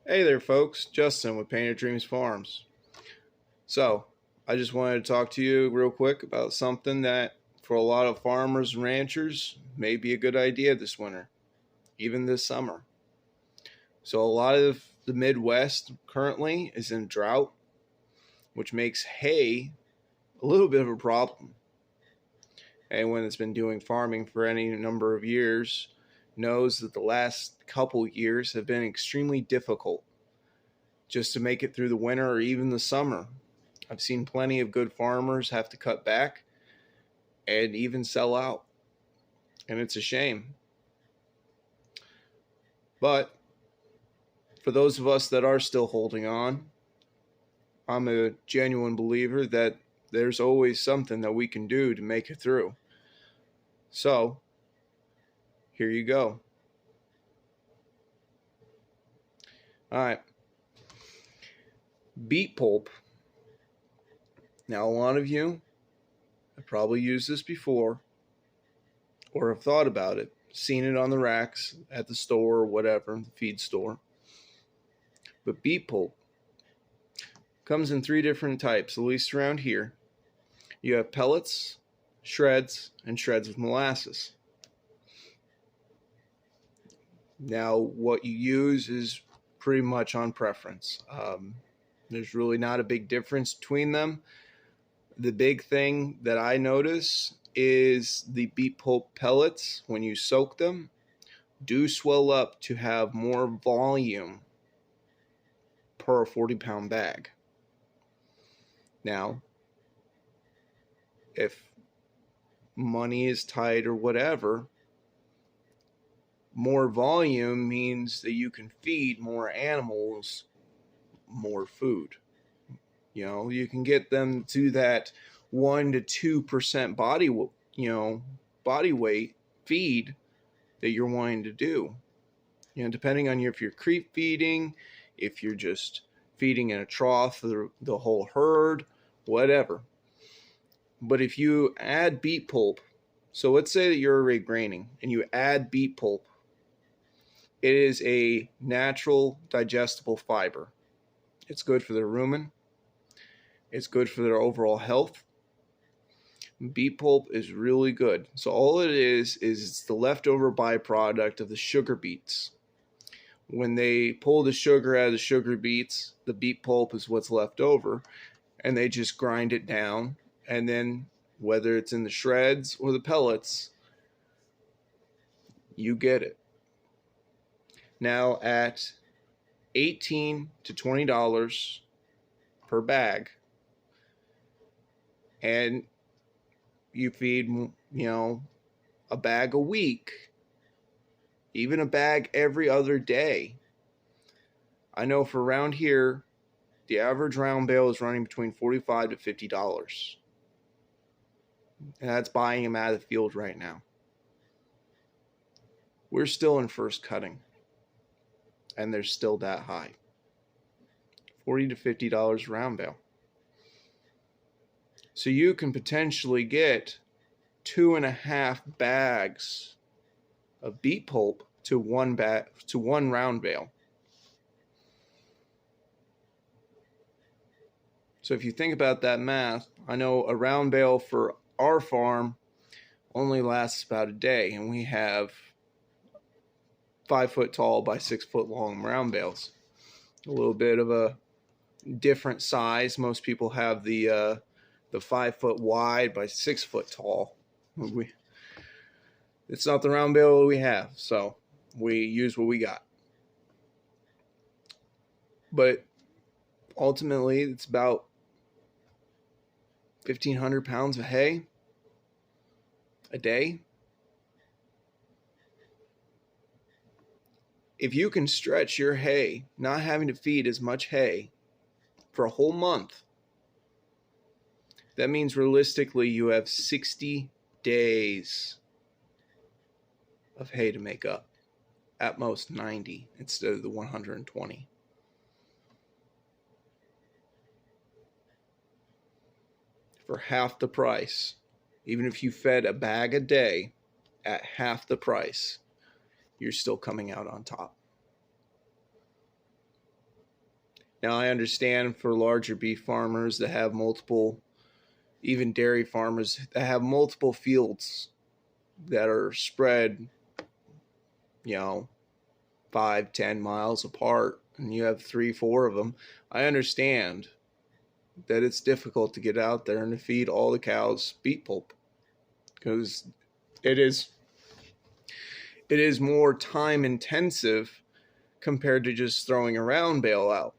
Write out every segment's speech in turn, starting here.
Hey there, folks. Justin with Painted Dreams Farms. So, I just wanted to talk to you real quick about something that, for a lot of farmers and ranchers, may be a good idea this winter, even this summer. So, a lot of the Midwest currently is in drought, which makes hay a little bit of a problem. Anyone that's been doing farming for any number of years knows that the last couple years have been extremely difficult just to make it through the winter or even the summer. I've seen plenty of good farmers have to cut back and even sell out, and it's a shame. But for those of us that are still holding on, I'm a genuine believer that there's always something that we can do to make it through. So, here you go. All right. Beet pulp. Now, a lot of you have probably used this before or have thought about it, seen it on the racks at the store or whatever, the feed store. But beet pulp comes in three different types, at least around here. You have pellets, shreds, and shreds with molasses. Now, what you use is pretty much on preference. There's really not a big difference between them. The big thing that I notice is the beet pulp pellets, when you soak them, do swell up to have more volume per 40-pound bag. Now, if money is tight or whatever, more volume means that you can feed more animals more food. You know, you can get them to that 1 to 2% body weight feed that you're wanting to do. You know, depending on if you're creep feeding, if you're just feeding in a trough for the whole herd, whatever. But if you add beet pulp, so let's say that you're already graining and you add beet pulp, it is a natural digestible fiber. It's good for their rumen. It's good for their overall health. Beet pulp is really good. So all it is it's the leftover byproduct of the sugar beets. When they pull the sugar out of the sugar beets, the beet pulp is what's left over, and they just grind it down, and then whether it's in the shreds or the pellets, you get it. Now at $18 to $20 per bag, and you feed, a bag a week, even a bag every other day. I know for around here, the average round bale is running between $45 to $50. And that's buying them out of the field right now. We're still in first cutting, and they're still that high. $40 to $50 round bale. So you can potentially get 2.5 bags of beet pulp to one round bale. So if you think about that math, I know a round bale for our farm only lasts about a day, and we have 5 foot tall by 6 foot long round bales. A little bit of a different size. Most people have the 5 foot wide by 6 foot tall. It's not the round bale we have, so we use what we got. But ultimately, it's about 1,500 pounds of hay a day. If you can stretch your hay, not having to feed as much hay for a whole month, that means realistically you have 60 days of hay to make up. At most 90 instead of the 120. For half the price. Even if you fed a bag a day at half the price, you're still coming out on top. Now, I understand for larger beef farmers that have multiple, even dairy farmers that have multiple fields that are spread, 5-10 miles apart, and you have 3-4 of them. I understand that it's difficult to get out there and to feed all the cows beet pulp, because it is more time intensive compared to just throwing around bailout.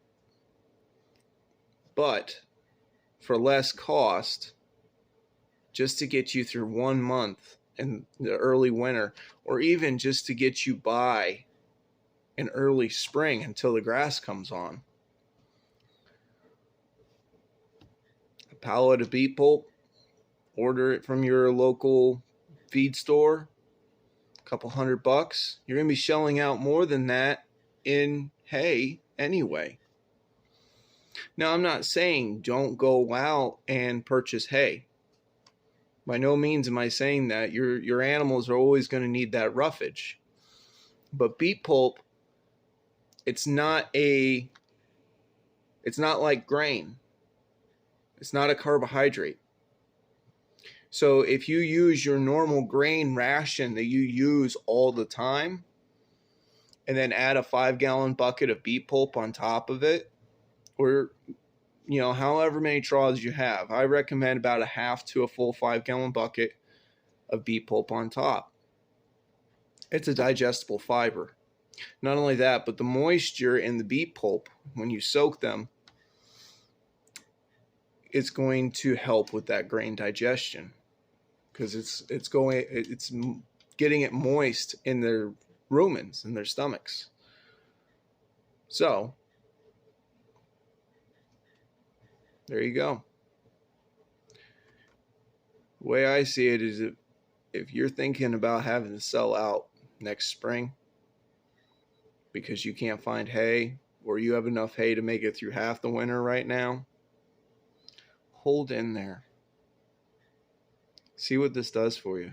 But for less cost, just to get you through 1 month in the early winter, or even just to get you by in early spring until the grass comes on, a pallet of beet pulp, order it from your local feed store, a couple $100, you're going to be shelling out more than that in hay anyway. Now, I'm not saying don't go out and purchase hay. By no means am I saying that. Your animals are always going to need that roughage. But beet pulp, it's not like grain. It's not a carbohydrate. So if you use your normal grain ration that you use all the time, and then add a 5-gallon bucket of beet pulp on top of it, or however many troughs you have, I recommend about a half to a full 5-gallon bucket of beet pulp on top. It's a digestible fiber. Not only that, but the moisture in the beet pulp, when you soak them, it's going to help with that grain digestion, because it's getting it moist in their rumens, in their stomachs. So there you go. The way I see it is, if you're thinking about having to sell out next spring because you can't find hay, or you have enough hay to make it through half the winter right now, hold in there. See what this does for you.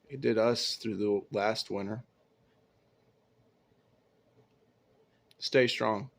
It did us through the last winter. Stay strong.